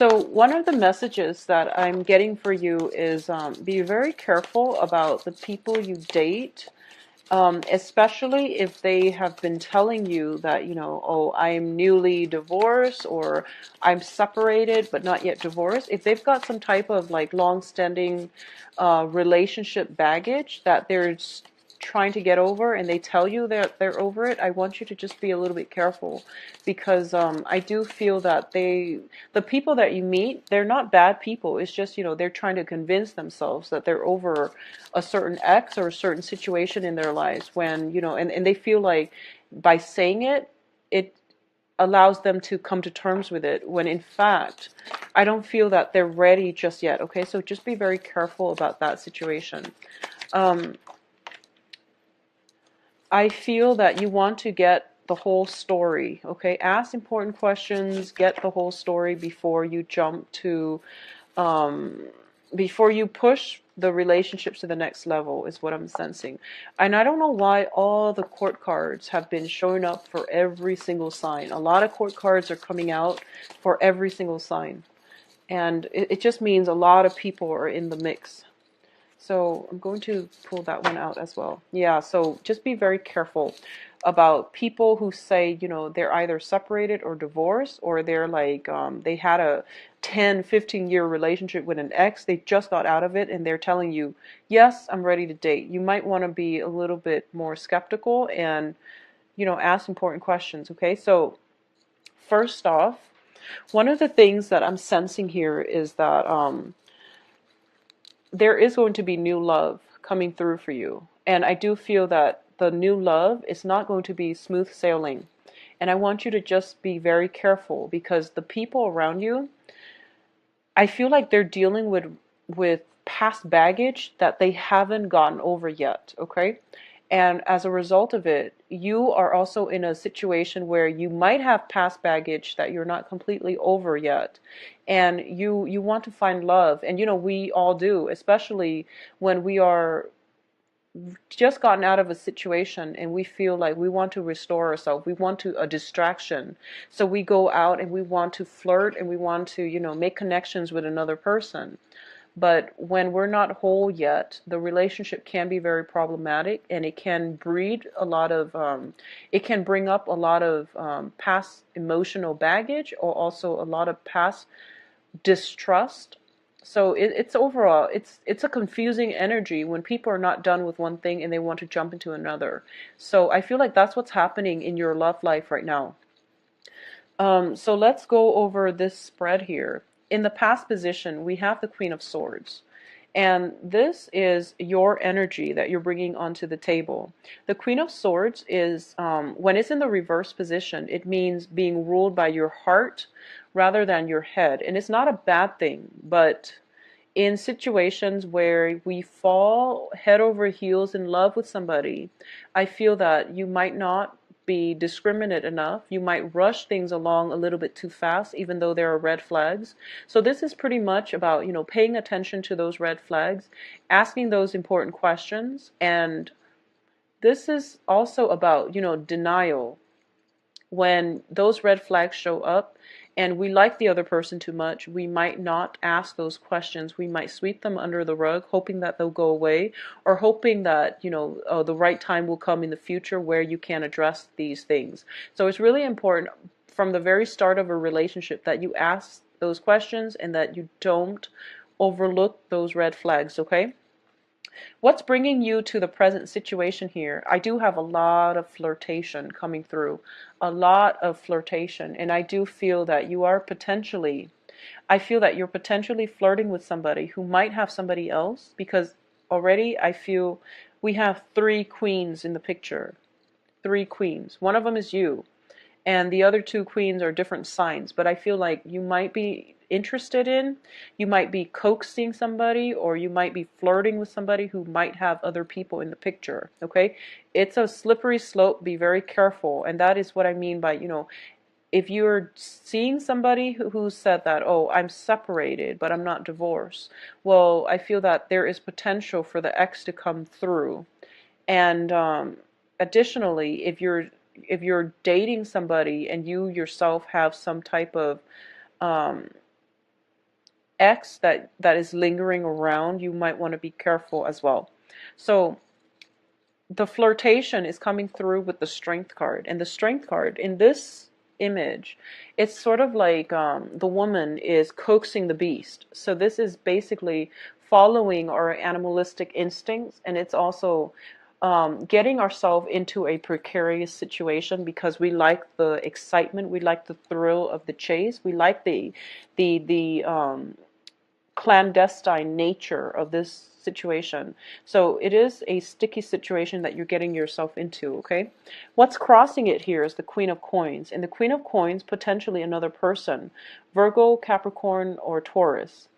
So one of the messages that I'm getting for you is be very careful about the people you date, especially if they have been telling you that, oh, I am newly divorced or I'm separated but not yet divorced. If they've got some type of like long-standing relationship baggage that they're trying to get over and they tell you that they're over it, I want you to just be a little bit careful because I do feel that the people that you meet, they're not bad people. It's just, they're trying to convince themselves that they're over a certain ex or a certain situation in their lives when, and they feel like by saying it, it allows them to come to terms with it when in fact, I don't feel that they're ready just yet. Okay, so just be very careful about that situation. Um, I feel that you want to get the whole story, okay? Ask important questions, get the whole story before you jump to, um, before you push the relationships to the next level, is what I'm sensing. And I don't know why all the court cards have been showing up for every single sign. A lot of court cards are coming out for every single sign. And it just means a lot of people are in the mix. So I'm going to pull that one out as well. Yeah, so just be very careful about people who say, they're either separated or divorced, or they're like, they had a 10, 15-year relationship with an ex. They just got out of it and they're telling you, yes, I'm ready to date. You might want to be a little bit more skeptical and, ask important questions, okay? So first off, one of the things that I'm sensing here is that, there is going to be new love coming through for you. And I do feel that the new love is not going to be smooth sailing. And I want you to just be very careful because the people around you, I feel like they're dealing with past baggage that they haven't gotten over yet, okay? And as a result of it, you are also in a situation where you might have past baggage that you're not completely over yet. And you want to find love. And we all do, especially when we are just gotten out of a situation and we feel like we want to restore ourselves. We want to a distraction. So we go out and we want to flirt and we want to, make connections with another person. But when we're not whole yet, the relationship can be very problematic and it can breed a lot of, it can bring up a lot of past emotional baggage or also a lot of past distrust. So it's overall, it's a confusing energy when people are not done with one thing and they want to jump into another. So I feel like that's what's happening in your love life right now. So let's go over this spread here. In the past position, we have the Queen of Swords. And this is your energy that you're bringing onto the table. The Queen of Swords is, when it's in the reverse position, it means being ruled by your heart rather than your head. And it's not a bad thing, but in situations where we fall head over heels in love with somebody, I feel that you might not be discriminate enough. You might rush things along a little bit too fast, even though there are red flags. So this is pretty much about, paying attention to those red flags, asking those important questions. And this is also about, denial. When those red flags show up and we like the other person too much, we might not ask those questions. We might sweep them under the rug, hoping that they'll go away, or hoping that, the right time will come in the future where you can address these things. So it's really important from the very start of a relationship that you ask those questions and that you don't overlook those red flags, okay? What's bringing you to the present situation here? I do have a lot of flirtation coming through, a lot of flirtation, and I do feel that you are potentially, I feel that you're potentially flirting with somebody who might have somebody else because already I feel we have three queens in the picture. Three queens. One of them is you and the other two queens are different signs, but I feel like you might be interested in, you might be coaxing somebody, or you might be flirting with somebody who might have other people in the picture, okay? It's a slippery slope, be very careful, and that is what I mean by, if you're seeing somebody who said that, oh, I'm separated, but I'm not divorced, well, I feel that there is potential for the ex to come through. And additionally, if you're dating somebody and you yourself have some type of ex that is lingering around, you might want to be careful as well. So the flirtation is coming through with the Strength card. And the Strength card in this image, it's sort of like the woman is coaxing the beast. So this is basically following our animalistic instincts, and it's also getting ourselves into a precarious situation because we like the excitement, we like the thrill of the chase, we like the clandestine nature of this situation. So it is a sticky situation that you're getting yourself into, okay? What's crossing it here is the Queen of Coins. And the Queen of Coins, potentially another person, Virgo, Capricorn, or Taurus.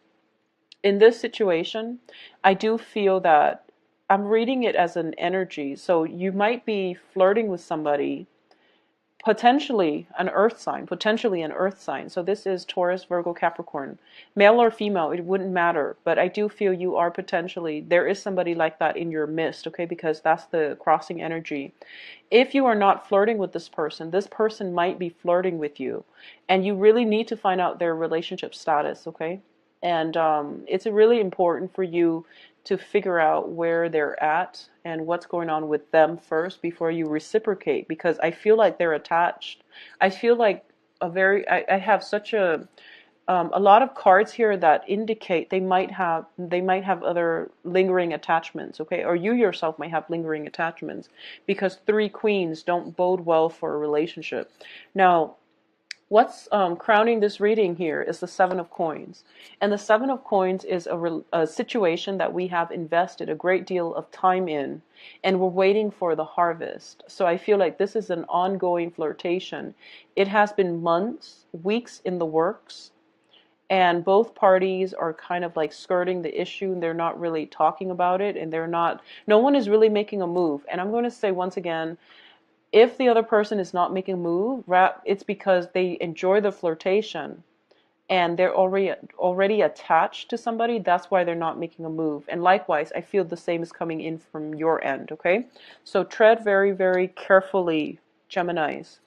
In this situation, I do feel that I'm reading it as an energy. So you might be flirting with somebody, potentially an earth sign, So this is Taurus, Virgo, Capricorn. Male or female, it wouldn't matter. But I do feel you are potentially, there is somebody like that in your midst, okay? Because that's the crossing energy. If you are not flirting with this person might be flirting with you. And you really need to find out their relationship status, okay? And it's really important for you to figure out where they're at and what's going on with them first before you reciprocate, because I feel like they're attached. I feel like I have such a lot of cards here that indicate they might have other lingering attachments, okay? Or you yourself might have lingering attachments, because 3 queens don't bode well for a relationship. Now, what's crowning this reading here is the 7 of Coins. And the 7 of Coins is a situation that we have invested a great deal of time in, and we're waiting for the harvest. So I feel like this is an ongoing flirtation. It has been months, weeks in the works, and both parties are kind of like skirting the issue, and they're not really talking about it, and no one is really making a move. And I'm going to say once again, if the other person is not making a move, it's because they enjoy the flirtation and they're already attached to somebody. That's why they're not making a move. And likewise, I feel the same is coming in from your end, okay? So tread very, very carefully, Geminis.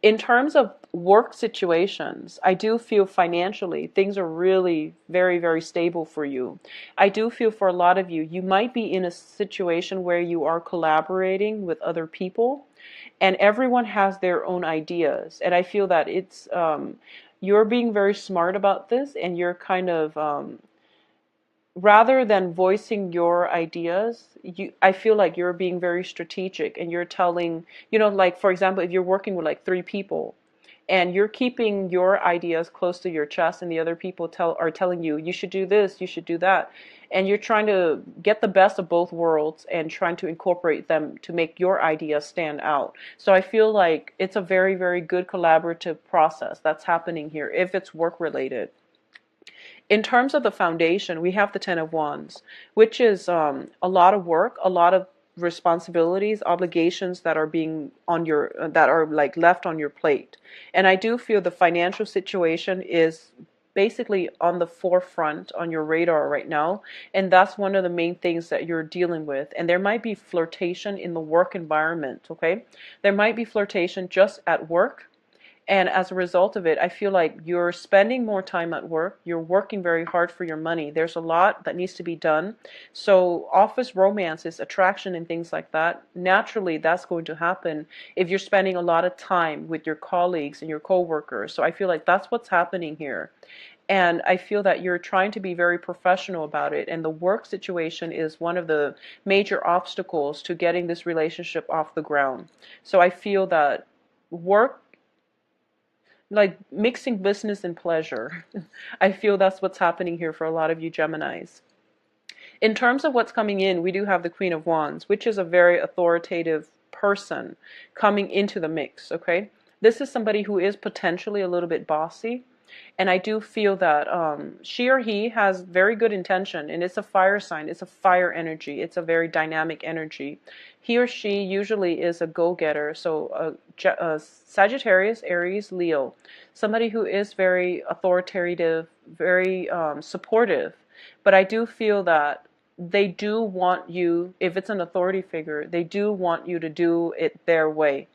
In terms of work situations, I do feel financially things are really very, very stable for you. I do feel for a lot of you, you might be in a situation where you are collaborating with other people, and everyone has their own ideas. And I feel that you're being very smart about this, and you're kind of rather than voicing your ideas, I feel like you're being very strategic, and you're telling, like, for example, if you're working with like 3 people and you're keeping your ideas close to your chest, and the other people are telling you, you should do this, you should do that. And you're trying to get the best of both worlds and trying to incorporate them to make your idea stand out. So I feel like it's a very, very good collaborative process that's happening here if it's work related. In terms of the foundation, we have the 10 of Wands, which is a lot of work, a lot of responsibilities, obligations that are that are like left on your plate. And I do feel the financial situation is basically on the forefront on your radar right now, and that's one of the main things that you're dealing with. And there might be flirtation in the work environment, okay? There might be flirtation just at work. And as a result of it, I feel like you're spending more time at work. You're working very hard for your money. There's a lot that needs to be done. So office romances, attraction, and things like that, naturally that's going to happen if you're spending a lot of time with your colleagues and your coworkers. So I feel like that's what's happening here. And I feel that you're trying to be very professional about it. And the work situation is one of the major obstacles to getting this relationship off the ground. So I feel that work, like mixing business and pleasure. I feel that's what's happening here for a lot of you Geminis. In terms of what's coming in, we do have the Queen of Wands, which is a very authoritative person coming into the mix, okay? This is somebody who is potentially a little bit bossy. And I do feel that she or he has very good intention, and it's a fire sign. It's a fire energy. It's a very dynamic energy. He or she usually is a go-getter. So Sagittarius, Aries, Leo, somebody who is very authoritative, very supportive. But I do feel that they do want you, if it's an authority figure, they do want you to do it their way.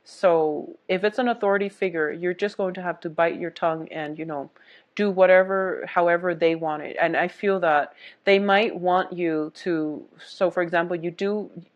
So if it's an authority figure, you're just going to have to bite your tongue and, do whatever, however they want it. And I feel that they might want you to, so for example,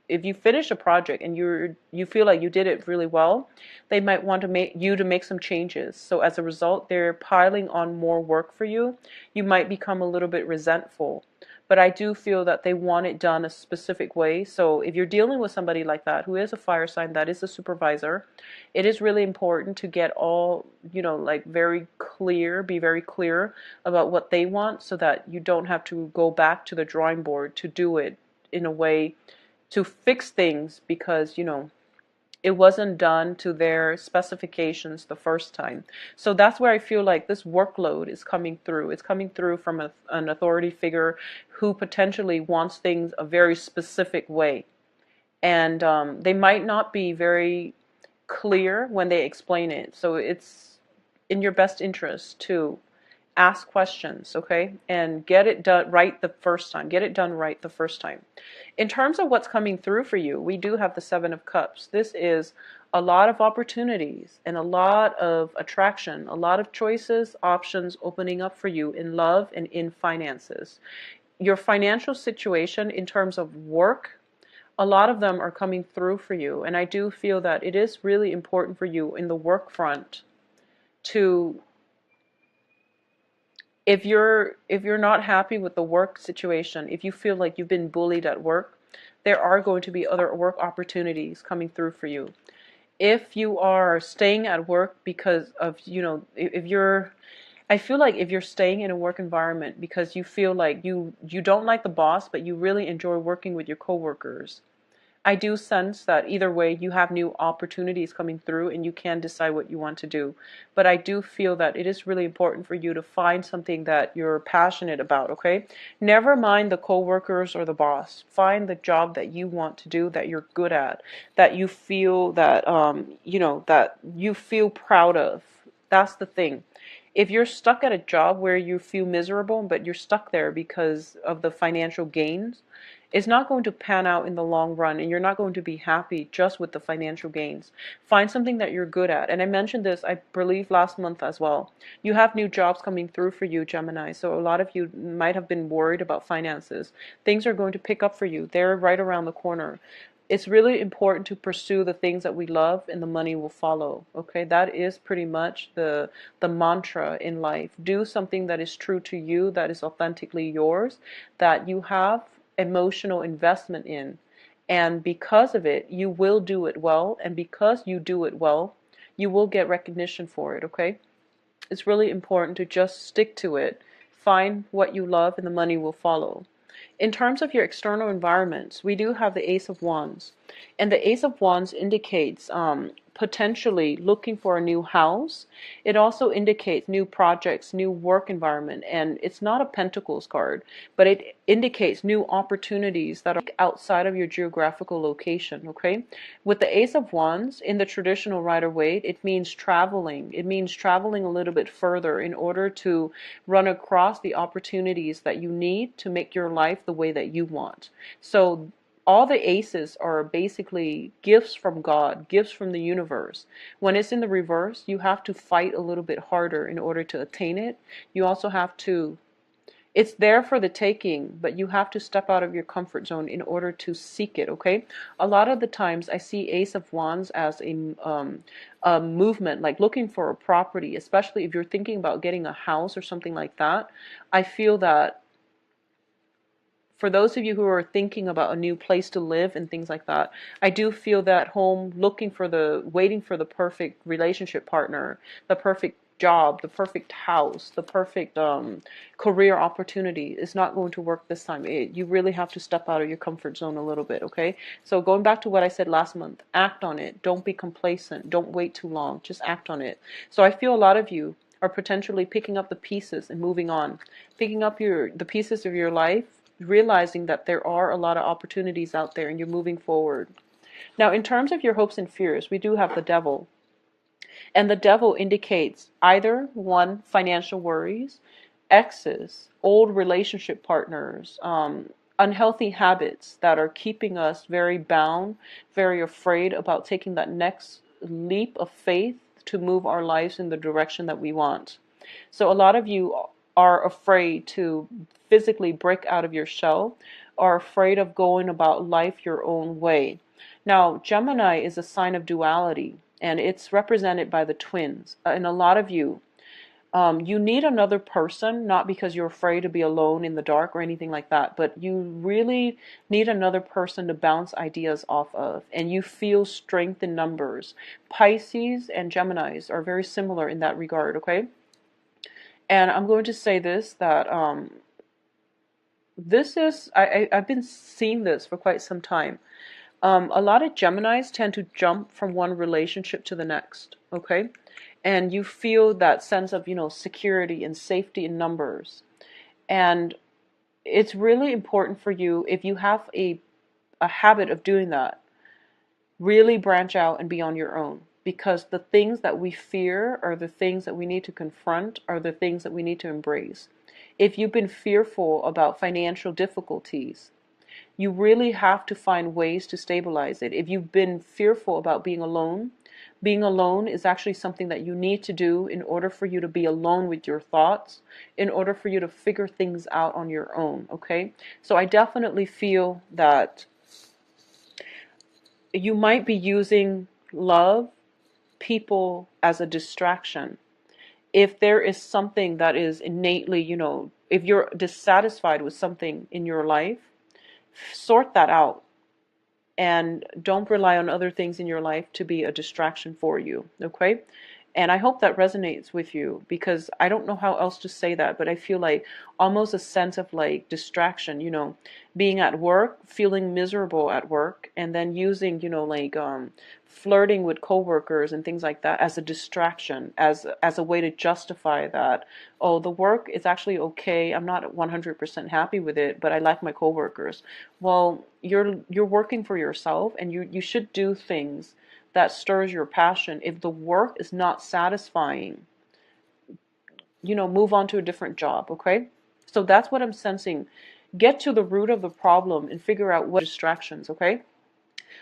if you finish a project and you feel like you did it really well, they might want to make some changes. So as a result, they're piling on more work for you. You might become a little bit resentful. But I do feel that they want it done a specific way. So if you're dealing with somebody like that, who is a fire sign, that is a supervisor, it is really important to get all, like be very clear about what they want, so that you don't have to go back to the drawing board to do it in a way to fix things, because, it wasn't done to their specifications the first time. So that's where I feel like this workload is coming through. It's coming through from an authority figure who potentially wants things a very specific way. And they might not be very clear when they explain it. So it's in your best interest to ask questions, okay? And get it done right the first time. Get it done right the first time. In terms of what's coming through for you, we do have the Seven of Cups. This is a lot of opportunities and a lot of attraction, a lot of choices, options opening up for you in love and in finances. Your financial situation in terms of work, a lot of them are coming through for you. And I do feel that it is really important for you in the work front to, if you're not happy with the work situation, if you feel like you've been bullied at work, there are going to be other work opportunities coming through for you. If you are staying at work because of, I feel like if you're staying in a work environment because you feel like you don't like the boss, but you really enjoy working with your coworkers, I do sense that either way you have new opportunities coming through and you can decide what you want to do. But I do feel that it is really important for you to find something that you're passionate about, okay? Never mind the coworkers or the boss. Find the job that you want to do, that you're good at, that you feel that that you feel proud of. That's the thing. If you're stuck at a job where you feel miserable, but you're stuck there because of the financial gains, it's not going to pan out in the long run, and you're not going to be happy just with the financial gains. Find something that you're good at. And I mentioned this, I believe, last month as well. You have new jobs coming through for you, Gemini. So a lot of you might have been worried about finances. Things are going to pick up for you. They're right around the corner. It's really important to pursue the things that we love, and the money will follow. Okay, that is pretty much the mantra in life. Do something that is true to you, that is authentically yours, that you have emotional investment in, and because of it you will do it well, and because you do it well you will get recognition for it. Okay, it's really important to just stick to it, find what you love, and the money will follow. In terms of your external environments, we do have the Ace of Wands, and the Ace of Wands indicates potentially looking for a new house. It also indicates new projects, new work environment, and it's not a Pentacles card, but it indicates new opportunities that are outside of your geographical location, okay? With the Ace of Wands, in the traditional Rider-Waite, it means traveling. It means traveling a little bit further in order to run across the opportunities that you need to make your life the way that you want. So all the aces are basically gifts from God, gifts from the universe. When it's in the reverse, you have to fight a little bit harder in order to attain it. You also have to, it's there for the taking, but you have to step out of your comfort zone in order to seek it, okay? A lot of the times I see Ace of Wands as a movement, like looking for a property, especially if you're thinking about getting a house or something like that. I feel that for those of you who are thinking about a new place to live and things like that, I do feel that home, waiting for the perfect relationship partner, the perfect job, the perfect house, the perfect career opportunity is not going to work this time. You really have to step out of your comfort zone a little bit, okay? So going back to what I said last month, act on it. Don't be complacent. Don't wait too long. Just act on it. So I feel a lot of you are potentially picking up the pieces and moving on. Picking up the pieces of your life, realizing that there are a lot of opportunities out there and you're moving forward. Now, in terms of your hopes and fears, we do have the Devil. And the Devil indicates either one, financial worries, exes, old relationship partners, unhealthy habits that are keeping us very bound, very afraid about taking that next leap of faith to move our lives in the direction that we want. So a lot of you are afraid to physically break out of your shell, are afraid of going about life your own way. Now, Gemini is a sign of duality, and it's represented by the twins. And a lot of you, you need another person, not because you're afraid to be alone in the dark or anything like that, but you really need another person to bounce ideas off of, and you feel strength in numbers. Pisces and Geminis are very similar in that regard, okay? And I'm going to say this, that this is, I've been seeing this for quite some time. A lot of Geminis tend to jump from one relationship to the next, okay? And you feel that sense of, security and safety in numbers. And it's really important for you, if you have a habit of doing that, really branch out and be on your own. Because the things that we fear are the things that we need to confront, are the things that we need to embrace. If you've been fearful about financial difficulties, you really have to find ways to stabilize it. If you've been fearful about being alone is actually something that you need to do in order for you to be alone with your thoughts, in order for you to figure things out on your own, okay? So I definitely feel that you might be using love, people as a distraction. If there is something that is innately, if you're dissatisfied with something in your life, sort that out. And don't rely on other things in your life to be a distraction for you, okay? And I hope that resonates with you, because I don't know how else to say that, but I feel like almost a sense of like distraction, being at work, feeling miserable at work, and then using, flirting with coworkers and things like that as a distraction, as a way to justify that, oh, the work is actually okay, I'm not 100% happy with it, but I like my coworkers. Well, you're working for yourself, and you should do things that stirs your passion. If the work is not satisfying, move on to a different job, okay? So that's what I'm sensing. Get to the root of the problem and figure out what distractions, okay?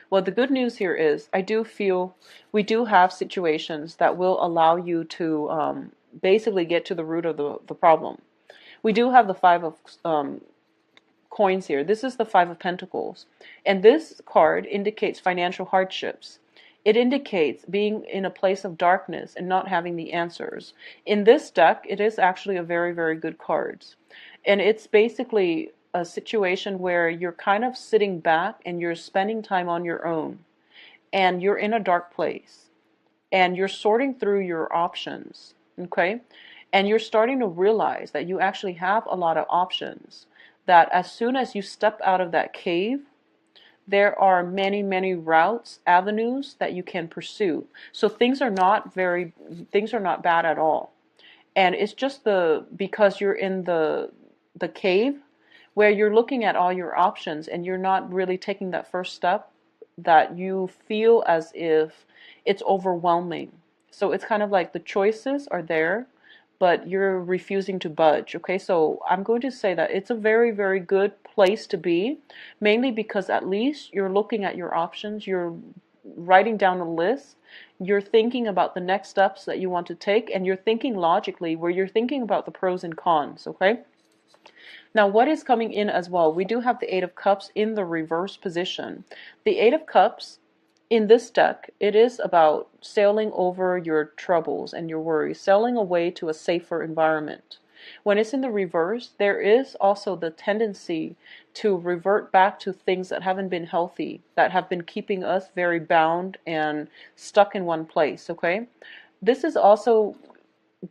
Well, the good news here is I do feel we do have situations that will allow you to basically get to the root of the problem. We do have the Five of coins here. This is the Five of Pentacles. And this card indicates financial hardships. It indicates being in a place of darkness and not having the answers. In this deck, it is actually a very, very good card. And it's basically a situation where you're kind of sitting back and you're spending time on your own. And you're in a dark place. And you're sorting through your options. Okay? And you're starting to realize that you actually have a lot of options. That as soon as you step out of that cave, there are many, many routes, avenues that you can pursue. So things are not bad at all. And it's just because you're in the cave where you're looking at all your options and you're not really taking that first step, that you feel as if it's overwhelming. So it's kind of like the choices are there, but you're refusing to budge, okay? So I'm going to say that it's a very, very good place to be, mainly because at least you're looking at your options, you're writing down a list, you're thinking about the next steps that you want to take, and you're thinking logically, where you're thinking about the pros and cons, okay? Now, what is coming in as well? We do have the Eight of Cups in the reverse position. The Eight of Cups in this deck, it is about sailing over your troubles and your worries, sailing away to a safer environment. When it's in the reverse, there is also the tendency to revert back to things that haven't been healthy, that have been keeping us very bound and stuck in one place, okay? This is also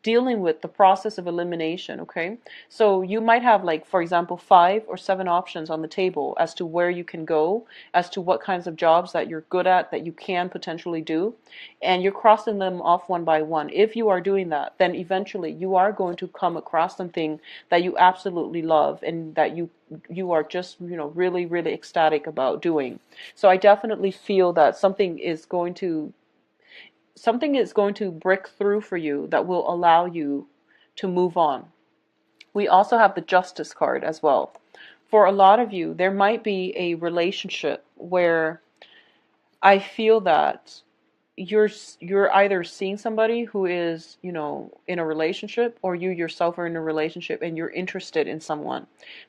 dealing with the process of elimination, okay? So you might have, like, for example, 5 or 7 options on the table as to where you can go, as to what kinds of jobs that you're good at, that you can potentially do, and you're crossing them off one by one. If you are doing that, then eventually you are going to come across something that you absolutely love and that you are just, really, really ecstatic about doing. So I definitely feel that something is going to break through for you that will allow you to move on. We also have the Justice card as well. For a lot of you, there might be a relationship where I feel that you're either seeing somebody who is, you know, in a relationship, or you yourself are in a relationship and you're interested in someone.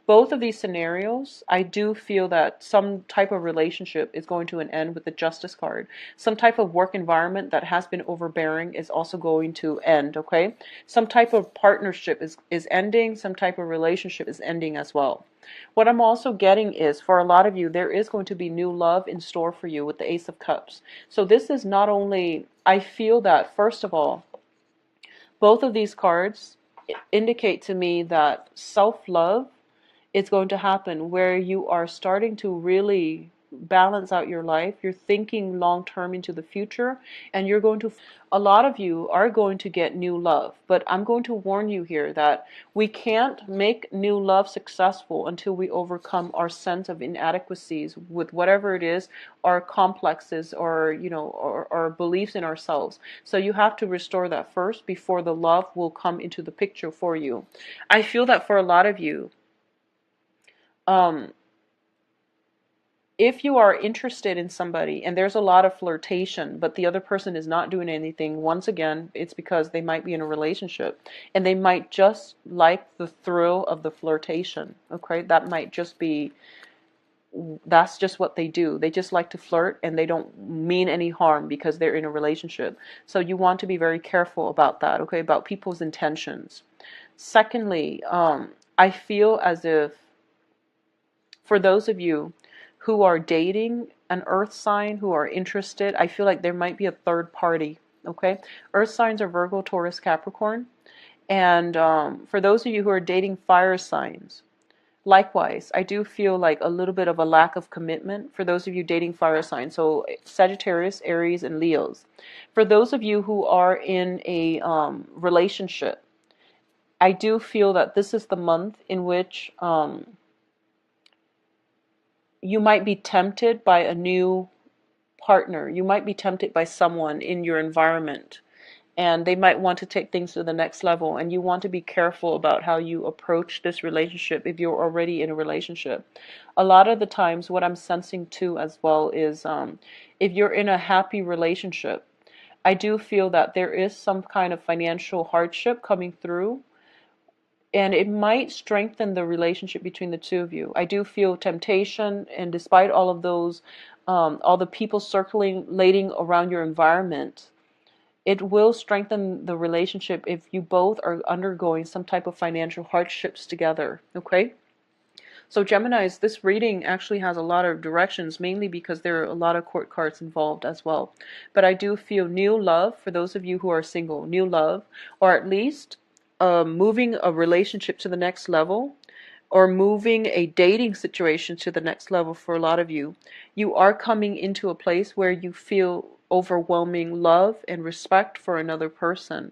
Both of these scenarios, I do feel that some type of relationship is going to an end with the Justice card. Some type of work environment that has been overbearing is also going to end, okay? Some type of partnership is ending, some type of relationship is ending as well. What I'm also getting is, for a lot of you, there is going to be new love in store for you with the Ace of Cups. So this is not only, I feel that, first of all, both of these cards indicate to me that self-love is going to happen, where you are starting to really balance out your life. You're thinking long term into the future, and you're going to, a lot of you are going to get new love. But I'm going to warn you here that we can't make new love successful until we overcome our sense of inadequacies with whatever it is, our complexes, or, you know, or beliefs in ourselves. So you have to restore that first before the love will come into the picture for you. I feel that for a lot of you, if you are interested in somebody and there's a lot of flirtation, but the other person is not doing anything, once again, it's because they might be in a relationship and they might just like the thrill of the flirtation. Okay, that might just be, that's just what they do. They just like to flirt and they don't mean any harm because they're in a relationship. So you want to be very careful about that, okay, about people's intentions. Secondly, I feel as if, for those of you who are dating an earth sign, who are interested, I feel like there might be a third party, okay? Earth signs are Virgo, Taurus, Capricorn. And for those of you who are dating fire signs, likewise, I do feel like a little bit of a lack of commitment for those of you dating fire signs. So Sagittarius, Aries, and Leos. For those of you who are in a relationship, I do feel that this is the month in which you might be tempted by a new partner. You might be tempted by someone in your environment, and they might want to take things to the next level, and you want to be careful about how you approach this relationship if you're already in a relationship. A lot of the times what I'm sensing too as well is if you're in a happy relationship, I do feel that there is some kind of financial hardship coming through, and it might strengthen the relationship between the two of you. I do feel temptation, and despite all of those, all the people circulating around your environment, it will strengthen the relationship if you both are undergoing some type of financial hardships together, okay? So Geminis, this reading actually has a lot of directions, mainly because there are a lot of court cards involved as well. But I do feel new love for those of you who are single, new love, or at least moving a relationship to the next level, or moving a dating situation to the next level. For a lot of you, you are coming into a place where you feel overwhelming love and respect for another person.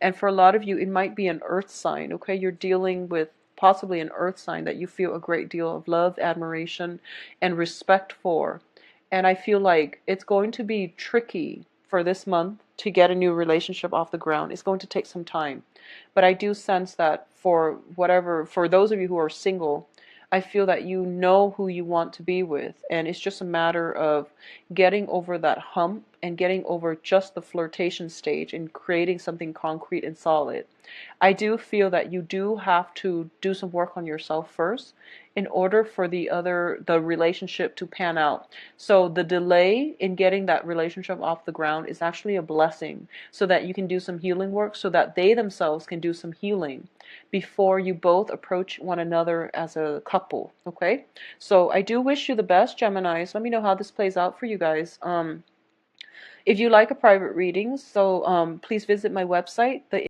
And for a lot of you, it might be an earth sign, okay? You're dealing with possibly an earth sign that you feel a great deal of love, admiration, and respect for. And I feel like it's going to be tricky for this month to get a new relationship off the ground. It's going to take some time. But I do sense that for those of you who are single, I feel that you know who you want to be with, and it's just a matter of getting over that hump and getting over just the flirtation stage and creating something concrete and solid. I do feel that you do have to do some work on yourself first in order for the relationship to pan out. So the delay in getting that relationship off the ground is actually a blessing, so that you can do some healing work, so that they themselves can do some healing before you both approach one another as a couple, okay? So I do wish you the best, Geminis. Let me know how this plays out for you guys. If you like a private reading, so please visit my website. The